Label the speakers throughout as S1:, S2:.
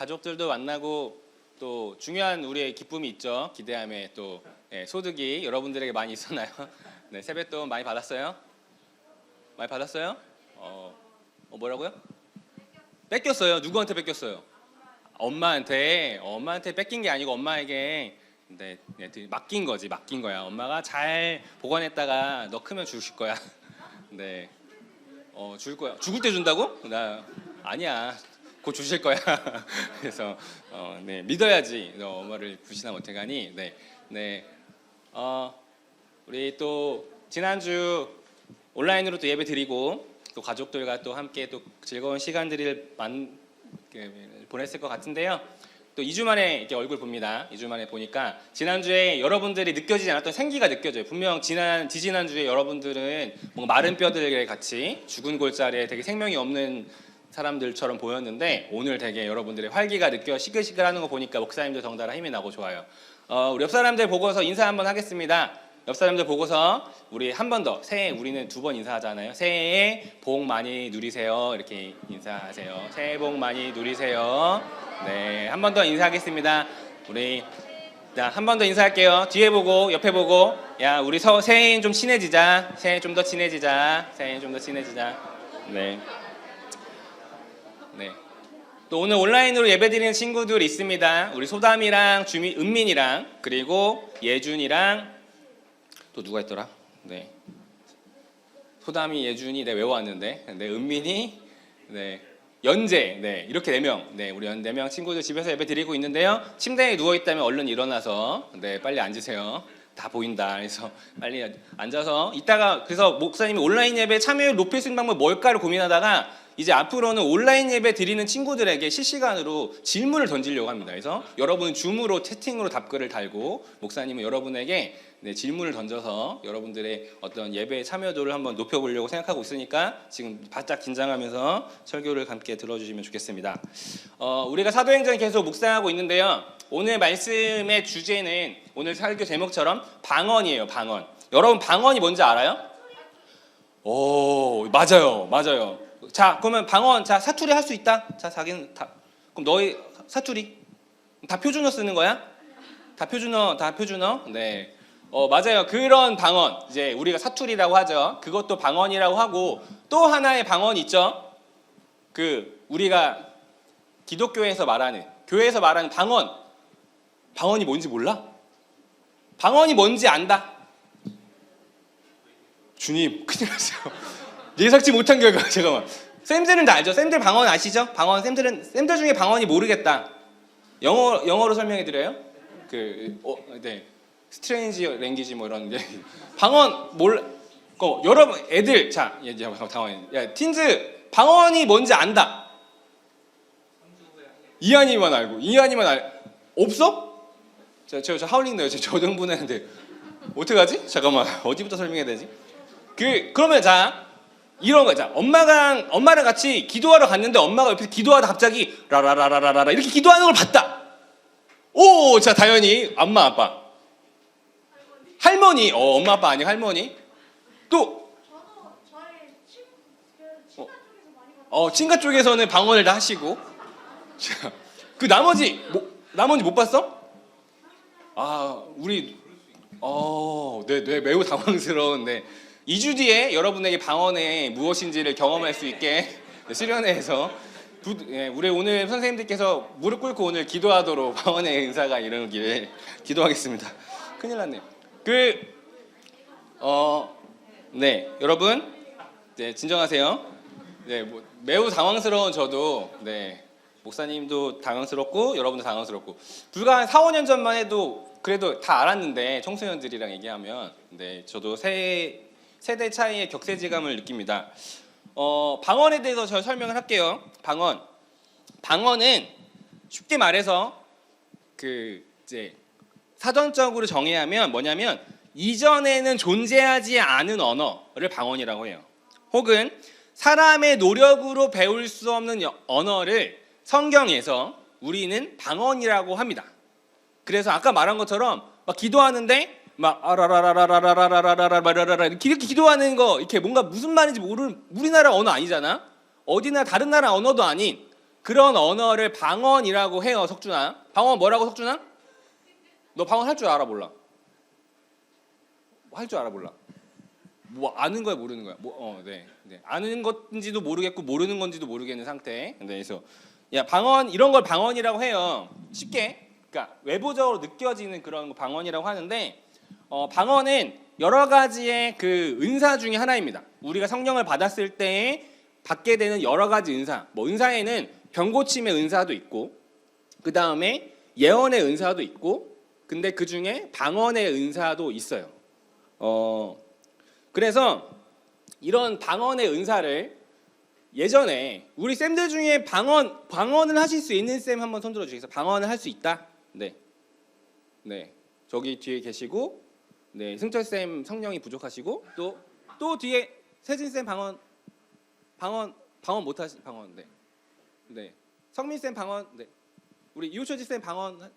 S1: 가족들도 만나고 또 중요한 우리의 기쁨이 있죠. 기대함에 또 소득이 여러분들에게 많이 있었나요? 네, 세뱃돈 많이 받았어요? 많이 받았어요? 뭐라고요? 뺏겼어요. 누구한테 뺏겼어요? 엄마한테 뺏긴 게 아니고 엄마에게 맡긴 거지. 맡긴 거야. 엄마가 잘 보관했다가 너 크면 주실 거야. 네. 줄 거야. 죽을 때 준다고? 나 아니야. 곧 주실 거야. 그래서 네, 믿어야지. 너 엄마를 불신하면 어떡하니? 네. 우리 또 지난주 온라인으로 또 예배 드리고 또 가족들과 또 함께 또 즐거운 시간들을 보냈을 것 같은데요. 또 2주 만에 이렇게 얼굴 봅니다. 2주 만에 보니까 지난주에 여러분들이 느껴지지 않았던 생기가 느껴져요. 분명 지지난주에 여러분들은 뭔가 마른 뼈들에 같이 죽은 골짜리에 되게 생명이 없는 사람들처럼 보였는데 오늘 되게 여러분들의 활기가 시끌시끌하는 거 보니까 목사님들 덩달아 힘이 나고 좋아요. 우리 옆 사람들 보고서 인사 한번 하겠습니다. 옆 사람들 보고서 우리 한 번 더 새해 우리는 2번 인사하잖아요. 새해에 복 많이 누리세요. 이렇게 인사하세요. 새해 복 많이 누리세요. 네, 한 번 더 인사하겠습니다. 우리 한 번 더 인사할게요. 뒤에 보고 옆에 보고 야 우리 새해엔 좀 친해지자. 새해 좀 더 친해지자. 새해 좀 더 친해지자. 네. 또 오늘 온라인으로 예배드리는 친구들 있습니다. 우리 소담이랑 은민이랑 그리고 예준이랑 또 누가 있더라? 네. 소담이, 예준이 내가 외워왔는데, 네, 은민이, 네, 연재, 네, 이렇게 4명, 네, 우리 4명 친구들 집에서 예배 드리고 있는데요. 침대에 누워 있다면 얼른 일어나서, 네, 빨리 앉으세요. 다 보인다. 그래서 빨리 앉아서 이따가 그래서 목사님이 온라인 예배 참여율 높일 수 있는 방법 뭘까를 고민하다가 이제 앞으로는 온라인 예배 드리는 친구들에게 실시간으로 질문을 던지려고 합니다. 그래서 여러분은 줌으로 채팅으로 답글을 달고 목사님은 여러분에게 질문을 던져서 여러분들의 어떤 예배 참여도를 한번 높여보려고 생각하고 있으니까 지금 바짝 긴장하면서 설교를 함께 들어주시면 좋겠습니다. 우리가 사도행전 계속 묵상하고 있는데요. 오늘 말씀의 주제는 오늘 설교 제목처럼 방언이에요. 방언. 여러분 방언이 뭔지 알아요? 오, 맞아요. 자, 그러면 방언, 사투리 할 수 있다? 자, 자기는 그럼 너희 사투리 다 표준어 쓰는 거야? 다 표준어? 네. 맞아요. 그런 방언, 이제 우리가 사투리라고 하죠. 그것도 방언이라고 하고 또 하나의 방언이 있죠. 우리가 기독교에서 말하는, 교회에서 말하는 방언이 뭔지 몰라? 방언이 뭔지 안다? 주님, 큰일 났어요. 예상치 못한 결과. 잠깐만. 쌤들은 다 알죠? 쌤들 방언 아시죠? 쌤들 중에 방언이 모르겠다. 영어로 설명해 드려요? 네. 스트레인지 랭귀지 뭐 이런 게. 방언 여러분 애들 당황해. 틴즈 방언이 뭔지 안다. 이한이만 알고. 없어? 저 하울링 나요. 저 정분했는데 어떡하지? 잠깐만. 어디부터 설명해야 되지? 그러면 이런 거. 엄마랑 같이 기도하러 갔는데 엄마가 옆에서 기도하다 갑자기 라라라라라라 이렇게 기도하는 걸 봤다. 오, 다현이 엄마 아빠. 할머니. 엄마 아빠 아니고 할머니. 또 친가 쪽에서는 방언을 다 하시고. 나머지 못 봤어? 우리 네, 매우 당황스러운데 2주 뒤에 여러분에게 방언의 무엇인지를 경험할 수 있게 수련회에서 우리 오늘 선생님들께서 무릎 꿇고 오늘 기도하도록 방언의 은사가 이루기를 기도하겠습니다. 큰일 났네요. 네, 여러분, 네, 진정하세요. 네, 매우 당황스러운 저도, 네, 목사님도 당황스럽고 여러분도 당황스럽고 불과 한 4, 5년 전만 해도 그래도 다 알았는데 청소년들이랑 얘기하면 네, 저도 세대 차이의 격세지감을 느낍니다. 방언에 대해서 제가 설명을 할게요. 방언은 쉽게 말해서 이제 사전적으로 정의하면 뭐냐면 이전에는 존재하지 않은 언어를 방언이라고 해요. 혹은 사람의 노력으로 배울 수 없는 언어를 성경에서 우리는 방언이라고 합니다. 그래서 아까 말한 것처럼 막 기도하는데 막 아라라라라라라라라라라라 이렇게 기도하는 거 이렇게 뭔가 무슨 말인지 모르는 우리나라 언어 아니잖아. 어디나 다른 나라 언어도 아닌 그런 언어를 방언이라고 해요, 석준아. 방언 뭐라고, 석준아? 너 방언 할 줄 알아, 몰라? 할 줄 알아, 몰라? 뭐 아는 거야, 모르는 거야? 네. 아는 건지도 모르겠고 모르는 건지도 모르겠는 상태. 그래서 야, 방언 이런 걸 방언이라고 해요. 쉽게. 그러니까 외부적으로 느껴지는 그런 거 방언이라고 하는데 방언은 여러 가지의 그 은사 중에 하나입니다. 우리가 성령을 받았을 때 받게 되는 여러 가지 은사. 뭐 은사에는 병고침의 은사도 있고, 그 다음에 예언의 은사도 있고, 근데 그 중에 방언의 은사도 있어요. 그래서 이런 방언의 은사를 예전에 우리 쌤들 중에 방언을 하실 수 있는 쌤 한번 손 들어 주시겠어요? 방언을 할 수 있다? 네. 저기 뒤에 계시고, 네, 승철 쌤 성령이 부족하시고, 또 뒤에 세진 쌤 방언 못 하시 방언. 네. 성민 쌤 방언. 네. 우리 이호철지 쌤 방언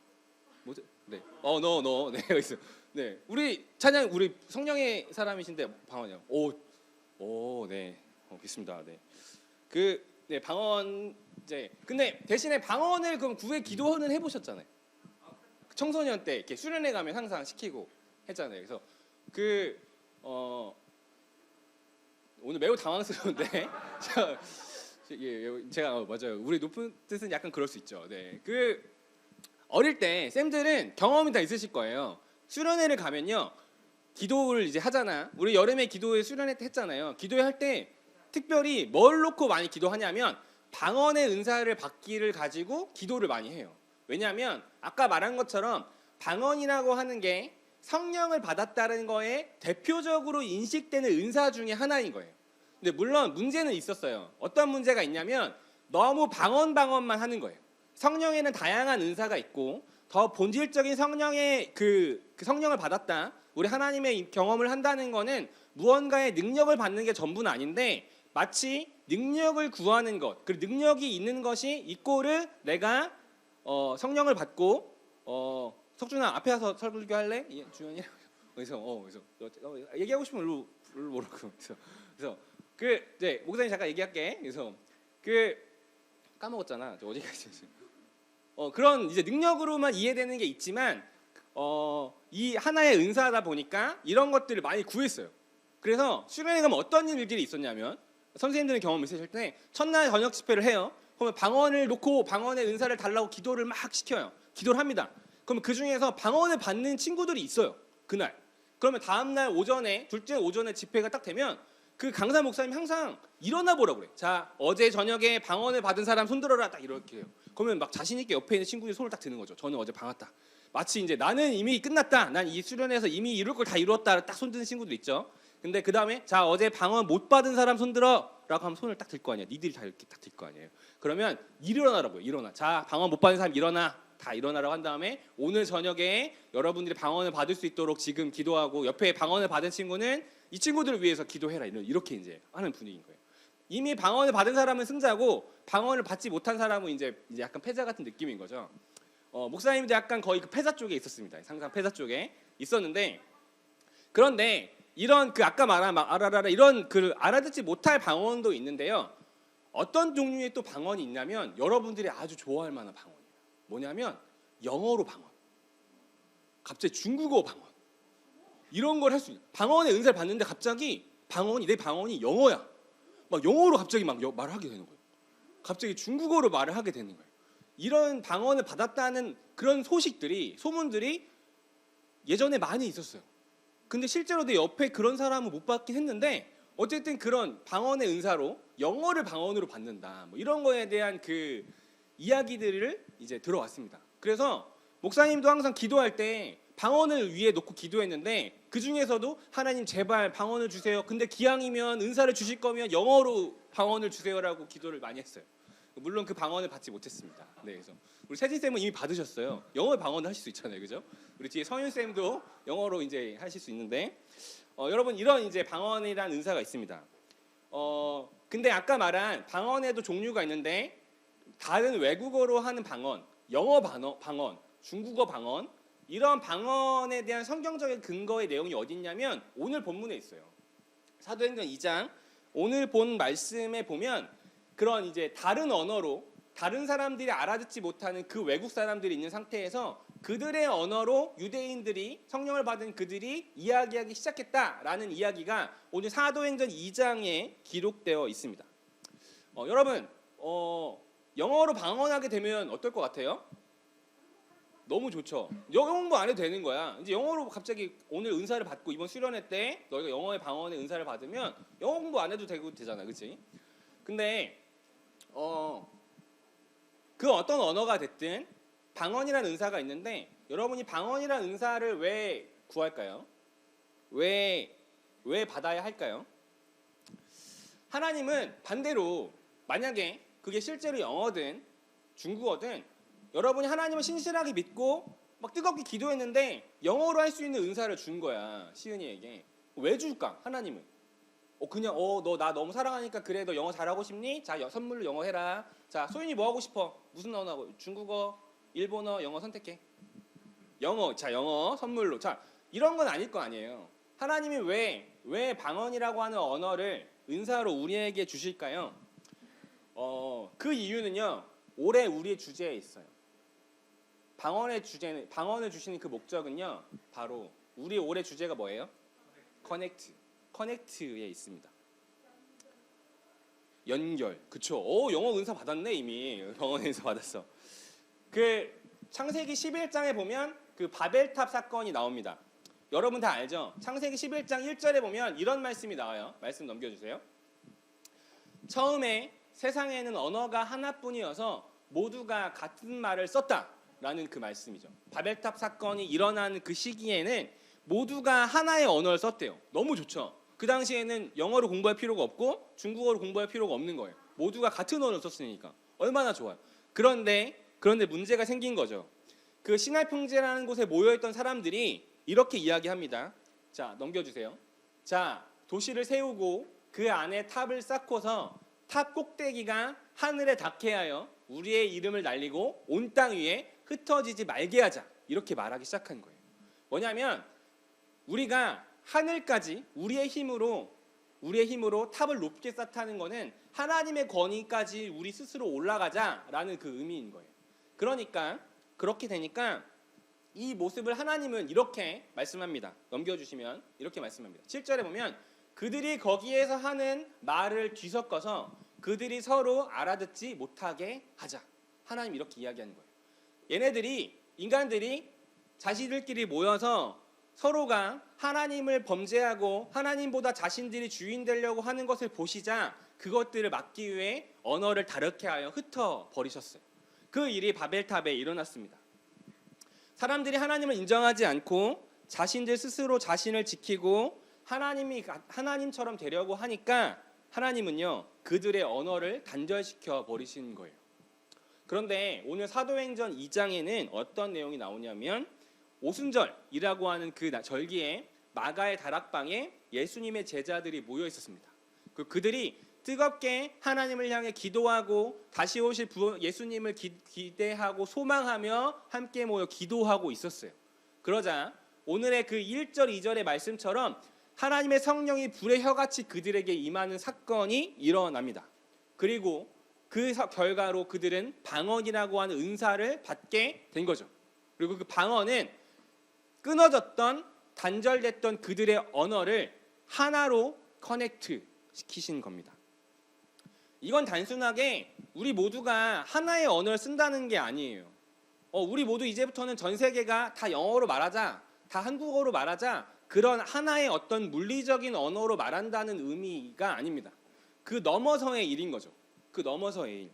S1: 못. 네. 너. 네, 여기 있어. 네. 우리 찬양 우리 성령의 사람이신데 방언이요. 네. 뵙습니다. 네. 네, 방언 이제 근데 대신에 방언을 그럼 구회 기도는 해 보셨잖아요. 청소년 때 이렇게 수련회 가면 항상 시키고 했잖아요. 그래서 오늘 매우 당황스러운데 제가 맞아요. 우리 높은 뜻은 약간 그럴 수 있죠. 네. 어릴 때 쌤들은 경험이 다 있으실 거예요. 수련회를 가면요, 기도를 이제 하잖아. 우리 여름에 기도회 수련회 때 했잖아요. 기도회 할 때 특별히 뭘 놓고 많이 기도하냐면 방언의 은사를 받기를 가지고 기도를 많이 해요. 왜냐하면 아까 말한 것처럼 방언이라고 하는 게 성령을 받았다는 거에 대표적으로 인식되는 은사 중에 하나인 거예요. 근데 물론 문제는 있었어요. 어떤 문제가 있냐면 너무 방언만 하는 거예요. 성령에는 다양한 은사가 있고 더 본질적인 성령의 그 성령을 받았다, 우리 하나님의 경험을 한다는 거는 무언가의 능력을 받는 게 전부는 아닌데, 마치 능력을 구하는 것, 그 능력이 있는 것이 이꼬르 내가 성령을 받고 석준아 앞에 와서 설교 할래? 예, 주연이. 그래서 얘기하고 싶으면 일로 오라고. 그래서 네, 목사님 잠깐 얘기할게. 그래서 까먹었잖아. 저 어디까지. 그런 이제 능력으로만 이해되는 게 있지만 이 하나의 은사다 보니까 이런 것들을 많이 구했어요. 그래서 수련회 가면 어떤 일들이 있었냐면, 선생님들은 경험 있으실 때 첫날 저녁 집회를 해요. 그러면 방언을 놓고 방언의 은사를 달라고 기도를 막 시켜요. 기도를 합니다. 그러면 그 중에서 방언을 받는 친구들이 있어요, 그날. 그러면 다음날 오전에, 둘째 오전에 집회가 딱 되면 그 강사 목사님 항상 일어나 보라고 그래. 자, 어제 저녁에 방언을 받은 사람 손들어라, 딱 이렇게 해요. 그러면 막 자신 있게 옆에 있는 친구들이 손을 딱 드는 거죠. 저는 어제 방았다. 마치 이제 나는 이미 끝났다, 난 이 수련회에서 이미 이룰 걸 다 이루었다, 딱 손드는 친구들 있죠. 근데 그 다음에 자, 어제 방언 못 받은 사람 손들어 라고 하면 손을 딱 들 거 아니야. 니들이 다 이렇게 딱 들 거 아니에요. 그러면 일어나라고요. 일어나. 자, 방언 못 받은 사람 일어나. 다 일어나라고 한 다음에 오늘 저녁에 여러분들이 방언을 받을 수 있도록 지금 기도하고, 옆에 방언을 받은 친구는 이 친구들을 위해서 기도해라. 이렇게 이제 하는 분위기인 거예요. 이미 방언을 받은 사람은 승자고 방언을 받지 못한 사람은 이제 약간 패자 같은 느낌인 거죠. 목사님도 약간 거의 그 패자 쪽에 있었습니다. 항상 패자 쪽에 있었는데, 그런데 이런 아까 말한 막 아라라라 이런 알아듣지 못할 방언도 있는데요. 어떤 종류의 또 방언이 있냐면 여러분들이 아주 좋아할 만한 방언이에요. 뭐냐면 영어로 방언, 갑자기 중국어 방언, 이런 걸 할 수 있어요. 방언의 은사를 받는데 갑자기 내 방언이 영어야. 막 영어로 갑자기 막 말을 하게 되는 거예요. 갑자기 중국어로 말을 하게 되는 거예요. 이런 방언을 받았다는 그런 소문들이 예전에 많이 있었어요. 근데 실제로 내 옆에 그런 사람은 못 받긴 했는데, 어쨌든 그런 방언의 은사로 영어를 방언으로 받는다, 뭐 이런 거에 대한 그 이야기들을 이제 들어왔습니다. 그래서 목사님도 항상 기도할 때 방언을 위에 놓고 기도했는데, 그 중에서도 하나님 제발 방언을 주세요. 근데 기왕이면 은사를 주실 거면 영어로 방언을 주세요라고 기도를 많이 했어요. 물론 그 방언을 받지 못했습니다. 네, 그래서 우리 세진 쌤은 이미 받으셨어요. 영어 방언을 하실 수 있잖아요, 그죠? 우리 뒤에 성윤 쌤도 영어로 이제 하실 수 있는데, 여러분 이런 이제 방언이란 은사가 있습니다. 근데 아까 말한 방언에도 종류가 있는데, 다른 외국어로 하는 방언, 영어 방언, 중국어 방언, 이런 방언에 대한 성경적인 근거의 내용이 어디 있냐면 오늘 본문에 있어요. 사도행전 2장 오늘 본 말씀에 보면 그런 이제 다른 언어로 다른 사람들이 알아듣지 못하는 그 외국 사람들이 있는 상태에서 그들의 언어로 유대인들이 성령을 받은 그들이 이야기하기 시작했다라는 이야기가 오늘 사도행전 2장에 기록되어 있습니다. 여러분 영어로 방언하게 되면 어떨 것 같아요? 너무 좋죠. 영어 공부 안 해도 되는 거야. 이제 영어로 갑자기 오늘 은사를 받고 이번 수련회 때 너희가 영어의 방언의 은사를 받으면 영어 공부 안 해도 되잖아, 그렇지? 근데 그 어떤 언어가 됐든 방언이라는 은사가 있는데 여러분이 방언이라는 은사를 왜 구할까요? 왜 받아야 할까요? 하나님은 반대로 만약에 그게 실제로 영어든 중국어든 여러분이 하나님을 신실하게 믿고 막 뜨겁게 기도했는데 영어로 할 수 있는 은사를 준 거야, 시은이에게. 왜 줄까? 하나님은 그냥 너 나 너무 사랑하니까 그래, 너 영어 잘하고 싶니? 자, 선물로 영어 해라. 자, 소윤이 뭐 하고 싶어? 무슨 언어 하고? 중국어, 일본어, 영어 선택해. 영어, 자, 영어 선물로. 자, 이런 건 아닐 거 아니에요. 하나님이 왜 방언이라고 하는 언어를 은사로 우리에게 주실까요? 그 이유는요, 올해 우리의 주제에 있어요. 방언을 주시는 그 목적은요, 바로 우리 올해 주제가 뭐예요? 커넥트에 있습니다. 연결. 그쵸? 영어 은사 받았네 이미. 방언 은사 받았어. 그 창세기 11장에 보면 그 바벨탑 사건이 나옵니다. 여러분 다 알죠? 창세기 11장 1절에 보면 이런 말씀이 나와요. 말씀 넘겨주세요. 처음에 세상에는 언어가 하나뿐이어서 모두가 같은 말을 썼다라는 그 말씀이죠. 바벨탑 사건이 일어나는 그 시기에는 모두가 하나의 언어를 썼대요. 너무 좋죠? 그 당시에는 영어로 공부할 필요가 없고 중국어로 공부할 필요가 없는 거예요. 모두가 같은 언어를 썼으니까 얼마나 좋아요. 그런데 문제가 생긴 거죠. 그 시나이 평지라는 곳에 모여있던 사람들이 이렇게 이야기합니다. 자, 넘겨주세요. 자, 도시를 세우고 그 안에 탑을 쌓고서 탑 꼭대기가 하늘에 닿게 하여 우리의 이름을 날리고 온 땅 위에 흩어지지 말게 하자. 이렇게 말하기 시작한 거예요. 뭐냐면 우리가 하늘까지 우리의 힘으로 탑을 높게 쌓다는 거는 하나님의 권위까지 우리 스스로 올라가자라는 그 의미인 거예요. 그러니까 그렇게 되니까 이 모습을 하나님은 이렇게 말씀합니다. 넘겨주시면 이렇게 말씀합니다. 7절에 보면 그들이 거기에서 하는 말을 뒤섞어서 그들이 서로 알아듣지 못하게 하자. 하나님 이렇게 이야기하는 거예요. 인간들이 자신들끼리 모여서 서로가 하나님을 범죄하고 하나님보다 자신들이 주인 되려고 하는 것을 보시자 그것들을 막기 위해 언어를 다르게 하여 흩어버리셨어요. 그 일이 바벨탑에 일어났습니다. 사람들이 하나님을 인정하지 않고 자신들 스스로 자신을 지키고 하나님처럼 되려고 하니까 하나님은요, 그들의 언어를 단절시켜 버리신 거예요. 그런데 오늘 사도행전 2장에는 어떤 내용이 나오냐면 오순절이라고 하는 그 절기에 마가의 다락방에 예수님의 제자들이 모여 있었습니다. 그들이 뜨겁게 하나님을 향해 기도하고 다시 오실 예수님을 기대하고 소망하며 함께 모여 기도하고 있었어요. 그러자 오늘의 그 1절 2절의 말씀처럼 하나님의 성령이 불의 혀같이 그들에게 임하는 사건이 일어납니다. 그리고 그 결과로 그들은 방언이라고 하는 은사를 받게 된 거죠. 그리고 그 방언은 끊어졌던 단절됐던 그들의 언어를 하나로 커넥트 시키신 겁니다. 이건 단순하게 우리 모두가 하나의 언어를 쓴다는 게 아니에요. 우리 모두 이제부터는 전 세계가 다 영어로 말하자, 다 한국어로 말하자, 그런 하나의 어떤 물리적인 언어로 말한다는 의미가 아닙니다. 그 넘어서의 일인 거죠. 그 넘어서의 일.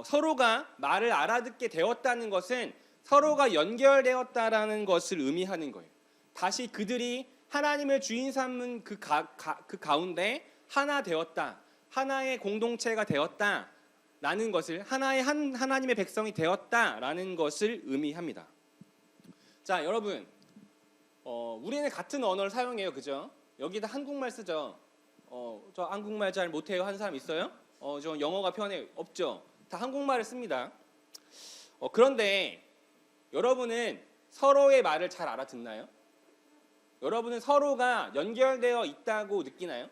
S1: 서로가 말을 알아듣게 되었다는 것은 서로가 연결되었다라는 것을 의미하는 거예요. 다시 그들이 하나님을 주인 삼은 그 가운데 하나 되었다. 하나의 공동체가 되었다라는 것을 하나님의 백성이 되었다라는 것을 의미합니다. 자, 여러분, 우리는 같은 언어를 사용해요, 그죠? 여기다 한국말 쓰죠. 저 한국말 잘 못해요 하는 사람 있어요? 저 영어가 편해 없죠? 다 한국말을 씁니다. 그런데 여러분은 서로의 말을 잘 알아듣나요? 여러분은 서로가 연결되어 있다고 느끼나요?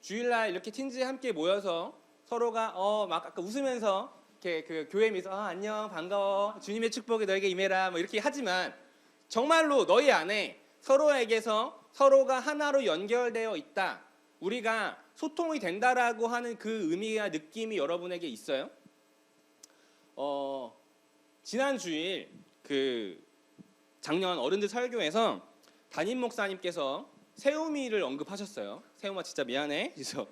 S1: 주일날 이렇게 팀즈에 함께 모여서 서로가 막 아까 웃으면서 이렇게 그 교회 미서 안녕 반가워 주님의 축복이 너에게 임해라 뭐 이렇게 하지만 정말로 너희 안에 서로에게서 서로가 하나로 연결되어 있다. 우리가 소통이 된다라고 하는 그 의미와 느낌이 여러분에게 있어요? 지난 주일 그 작년 어른들 설교에서 담임 목사님께서 세우미를 언급하셨어요. 세우마 진짜 미안해. 그래서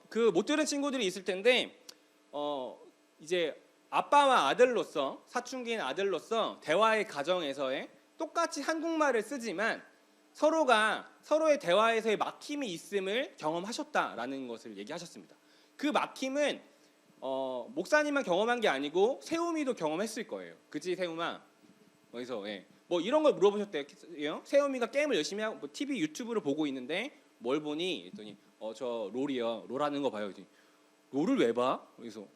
S1: 그 못 들은 친구들이 있을 텐데 이제 아빠와 아들로서 사춘기인 아들로서 대화의 과정에서의 똑같이 한국말을 쓰지만 서로가 서로의 대화에서의 막힘이 있음을 경험하셨다라는 것을 얘기하셨습니다. 그 막힘은 목사님만 경험한 게 아니고 세우미도 경험했을 거예요. 그치 세우마? 그래서 뭐 이런 걸 물어보셨대요. 세우미가 게임을 열심히 하고 뭐 TV 유튜브를 보고 있는데 뭘 보니? 했더니 저 롤이요. 롤 하는 거 봐요. 그랬더니 롤을 왜 봐? 그래서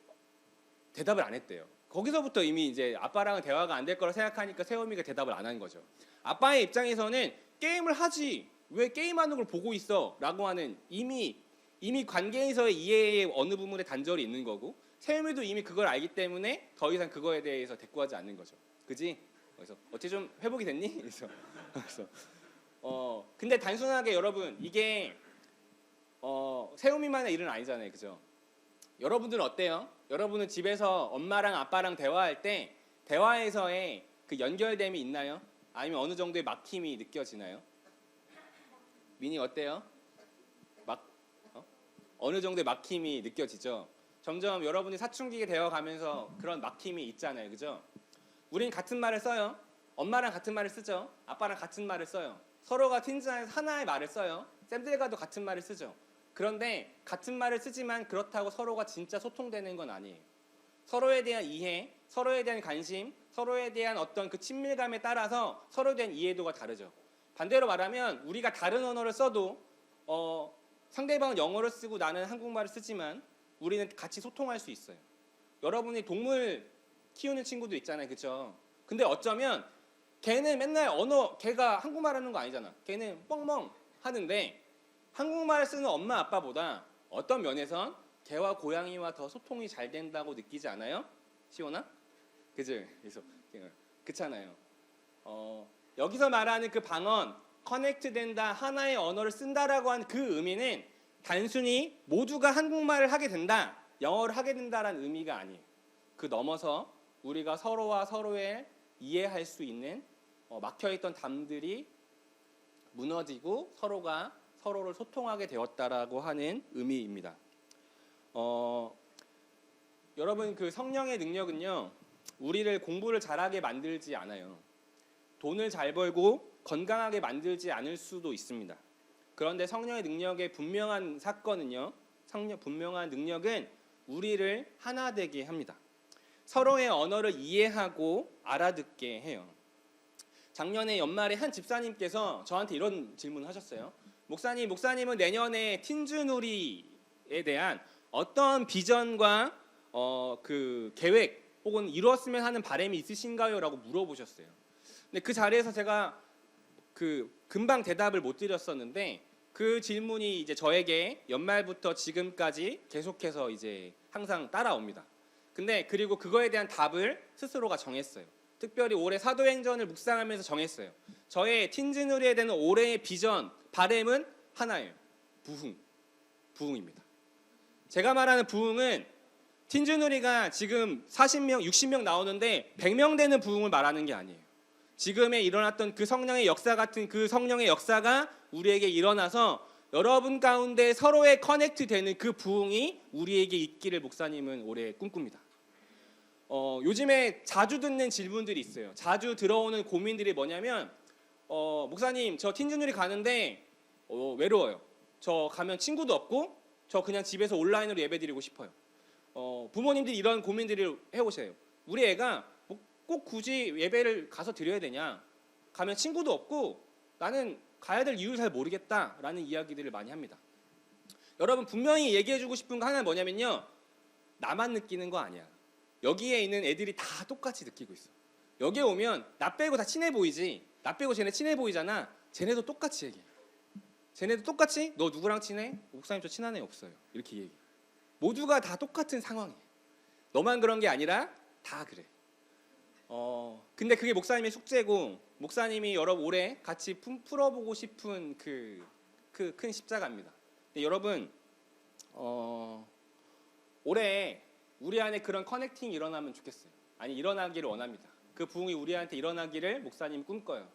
S1: 대답을 안 했대요. 거기서부터 이미 이제 아빠랑은 대화가 안 될 거라 생각하니까 세우미가 대답을 안 한 거죠. 아빠의 입장에서는 게임을 하지 왜 게임하는 걸 보고 있어? 라고 하는 이미 관계에서의 이해의 어느 부분에 단절이 있는 거고 세우미도 이미 그걸 알기 때문에 더 이상 그거에 대해서 대꾸하지 않는 거죠. 그지? 그래서 어떻게 좀 회복이 됐니? 그래서 근데 단순하게 여러분 이게 세우미만의 일은 아니잖아요. 그죠? 여러분들은 어때요? 여러분은 집에서 엄마랑 아빠랑 대화할 때 대화에서의 그 연결됨이 있나요? 아니면 어느 정도의 막힘이 느껴지나요? 미니 어때요? 어느 정도의 막힘이 느껴지죠? 점점 여러분이 사춘기가 되어가면서 그런 막힘이 있잖아요. 그죠? 우린 같은 말을 써요. 엄마랑 같은 말을 쓰죠. 아빠랑 같은 말을 써요. 서로가 팀즈에서 하나의 말을 써요. 쌤들과도 같은 말을 쓰죠. 그런데 같은 말을 쓰지만 그렇다고 서로가 진짜 소통되는 건 아니에요. 서로에 대한 이해, 서로에 대한 관심, 서로에 대한 어떤 그 친밀감에 따라서 서로에 대한 이해도가 다르죠. 반대로 말하면 우리가 다른 언어를 써도 상대방은 영어를 쓰고 나는 한국말을 쓰지만 우리는 같이 소통할 수 있어요. 여러분이 동물 키우는 친구도 있잖아요. 그렇죠? 근데 어쩌면 걔는 맨날 걔가 한국말 하는 거 아니잖아. 걔는 뻥뻥 하는데 한국말 쓰는 엄마 아빠보다 어떤 면에선 걔와 고양이와 더 소통이 잘 된다고 느끼지 않아요? 시원아? 그죠? 그래서 그렇잖아요. 여기서 말하는 그 방언 커넥트 된다, 하나의 언어를 쓴다라고 하는 그 의미는 단순히 모두가 한국말을 하게 된다, 영어를 하게 된다라는 의미가 아니에요. 그 넘어서 우리가 서로와 서로의 이해할 수 있는 막혀있던 담들이 무너지고 서로가 서로를 소통하게 되었다라고 하는 의미입니다. 여러분 그 성령의 능력은요 우리를 공부를 잘하게 만들지 않아요. 돈을 잘 벌고 건강하게 만들지 않을 수도 있습니다. 그런데 성령의 능력의 분명한 사건은요, 분명한 능력은 우리를 하나 되게 합니다. 서로의 언어를 이해하고 알아듣게 해요. 작년에 연말에 한 집사님께서 저한테 이런 질문을 하셨어요. 목사님은 내년에 틴즈누리에 대한 어떤 비전과 그 계획 혹은 이루었으면 하는 바람이 있으신가요? 라고 물어보셨어요. 근데 그 자리에서 제가 금방 대답을 못 드렸었는데 그 질문이 이제 저에게 연말부터 지금까지 계속해서 이제 항상 따라옵니다. 근데 그리고 그거에 대한 답을 스스로가 정했어요. 특별히 올해 사도행전을 묵상하면서 정했어요. 저의 틴즈누리에 대한 올해의 비전, 바램은 하나예요. 부흥입니다. 제가 말하는 부흥은 틴즈누리가 지금 40명, 60명 나오는데 100명 되는 부흥을 말하는 게 아니에요. 지금에 일어났던 그 성령의 역사 같은 그 성령의 역사가 우리에게 일어나서 여러분 가운데 서로의 커넥트 되는 그 부흥이 우리에게 있기를 목사님은 올해 꿈꿉니다. 요즘에 자주 듣는 질문들이 있어요. 자주 들어오는 고민들이 뭐냐면 목사님 저 틴즈누리 가는데 외로워요. 저 가면 친구도 없고 저 그냥 집에서 온라인으로 예배드리고 싶어요. 부모님들이 이런 고민들을 해오세요. 우리 애가 꼭 굳이 예배를 가서 드려야 되냐? 가면 친구도 없고 나는 가야 될 이유를 잘 모르겠다라는 이야기들을 많이 합니다. 여러분 분명히 얘기해주고 싶은 거 하나는 뭐냐면요. 나만 느끼는 거 아니야. 여기에 있는 애들이 다 똑같이 느끼고 있어. 여기에 오면 나 빼고 다 친해 보이지. 나 빼고 쟤네 친해 보이잖아. 쟤네도 똑같이 얘기해. 쟤네도 똑같이 너 누구랑 친해? 목사님 저 친한 애 없어요. 이렇게 얘기해. 모두가 다 똑같은 상황이에요. 너만 그런 게 아니라 다 그래. 근데 그게 목사님의 숙제고 목사님이 여러분 올해 같이 풀어보고 싶은 그 큰 십자가입니다. 근데 여러분 올해 우리 안에 그런 커넥팅이 일어나면 좋겠어요. 아니 일어나기를 원합니다. 그 부흥이 우리한테 일어나기를 목사님 꿈꿔요.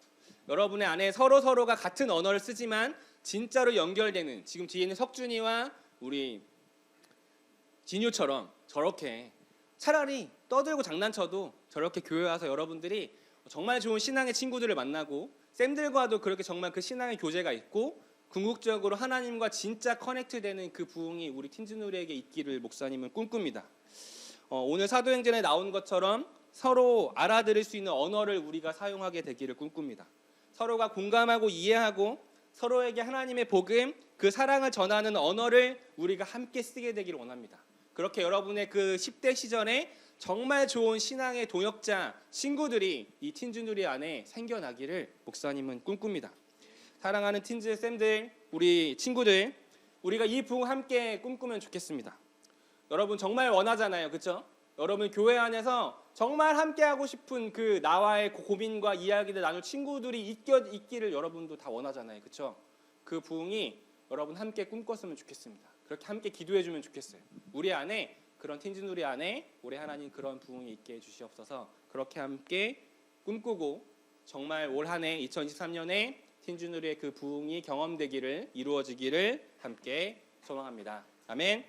S1: 여러분의 안에 서로가 같은 언어를 쓰지만 진짜로 연결되는, 지금 뒤에 있는 석준이와 우리 진유처럼 저렇게 차라리 떠들고 장난쳐도 저렇게 교회 와서 여러분들이 정말 좋은 신앙의 친구들을 만나고 쌤들과도 그렇게 정말 그 신앙의 교제가 있고 궁극적으로 하나님과 진짜 커넥트되는 그 부흥이 우리 틴즈누리에게 있기를 목사님은 꿈꿉니다. 오늘 사도행전에 나온 것처럼 서로 알아들을 수 있는 언어를 우리가 사용하게 되기를 꿈꿉니다. 서로가 공감하고 이해하고 서로에게 하나님의 복음, 그 사랑을 전하는 언어를 우리가 함께 쓰게 되기를 원합니다. 그렇게 여러분의 그 10대 시절에 정말 좋은 신앙의 동역자, 친구들이 이 틴즈누리 안에 생겨나기를 목사님은 꿈꿉니다. 사랑하는 틴즈 쌤들, 우리 친구들, 우리가 이 부흥 함께 꿈꾸면 좋겠습니다. 여러분 정말 원하잖아요, 그렇죠? 여러분 교회 안에서 정말 함께하고 싶은 그 나와의 고민과 이야기를 나눌 친구들이 있기를 여러분도 다 원하잖아요, 그렇죠? 그 부흥이 여러분 함께 꿈꿨으면 좋겠습니다. 그렇게 함께 기도해주면 좋겠어요. 우리 안에 그런 틴즈누리 안에 올해 하나님 그런 부흥이 있게 해주시옵소서. 그렇게 함께 꿈꾸고 정말 올 한 해 2023년에 틴즈누리의 그 부흥이 경험되기를, 이루어지기를 함께 소망합니다. 아멘.